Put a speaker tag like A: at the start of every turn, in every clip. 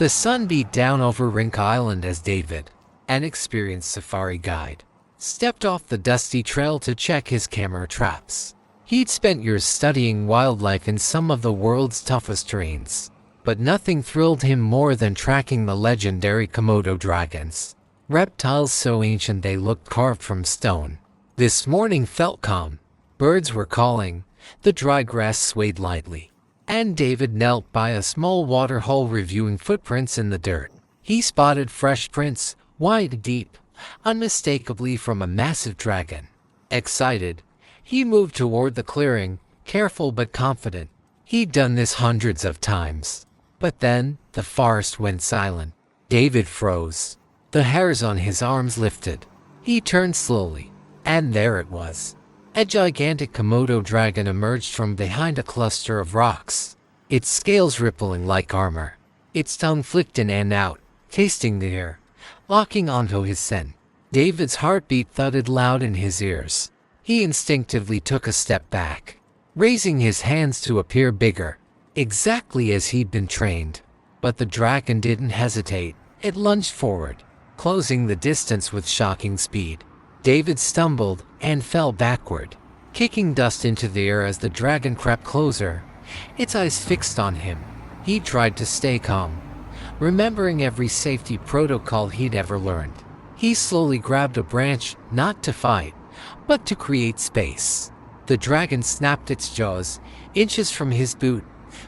A: The sun beat down over Rink Island as David, an experienced safari guide, stepped off the dusty trail to check his camera traps. He'd spent years studying wildlife in some of the world's toughest terrains, but nothing thrilled him more than tracking the legendary Komodo dragons, reptiles so ancient they looked carved from stone. This morning felt calm. Birds were calling, the dry grass swayed lightly, and David knelt by a small water hole reviewing footprints in the dirt. He spotted fresh prints, wide, deep, unmistakably from a massive dragon. Excited, he moved toward the clearing, careful but confident. He'd done this hundreds of times. But then, the forest went silent. David froze. The hairs on his arms lifted. He turned slowly, and there it was. A gigantic Komodo dragon emerged from behind a cluster of rocks, its scales rippling like armor. Its tongue flicked in and out, tasting the air, locking onto his scent. David's heartbeat thudded loud in his ears. He instinctively took a step back, raising his hands to appear bigger, exactly as he'd been trained. But the dragon didn't hesitate. It lunged forward, closing the distance with shocking speed. David stumbled and fell backward, kicking dust into the air as the dragon crept closer, its eyes fixed on him. He tried to stay calm, remembering every safety protocol he'd ever learned. He slowly grabbed a branch, not to fight, but to create space. The dragon snapped its jaws, inches from his boot,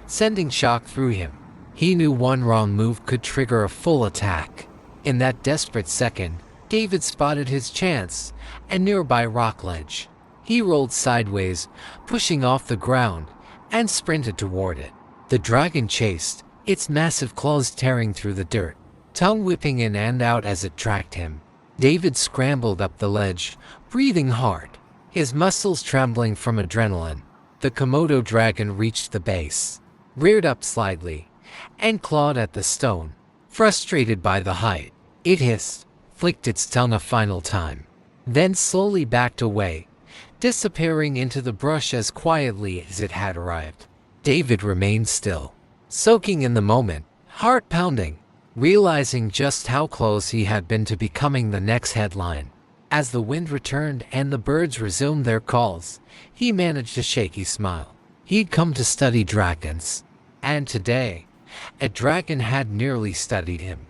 A: sending shock through him. He knew one wrong move could trigger a full attack. In that desperate second, David spotted his chance, a nearby rock ledge. He rolled sideways, pushing off the ground, and sprinted toward it. The dragon chased, its massive claws tearing through the dirt, tongue whipping in and out as it tracked him. David scrambled up the ledge, breathing hard, his muscles trembling from adrenaline. The Komodo dragon reached the base, reared up slightly, and clawed at the stone. Frustrated by the height, it hissed, flicked its tongue a final time, then slowly backed away, disappearing into the brush as quietly as it had arrived. David remained still, soaking in the moment, heart pounding, realizing just how close he had been to becoming the next headline. As the wind returned and the birds resumed their calls, he managed a shaky smile. He'd come to study dragons, and today, a dragon had nearly studied him.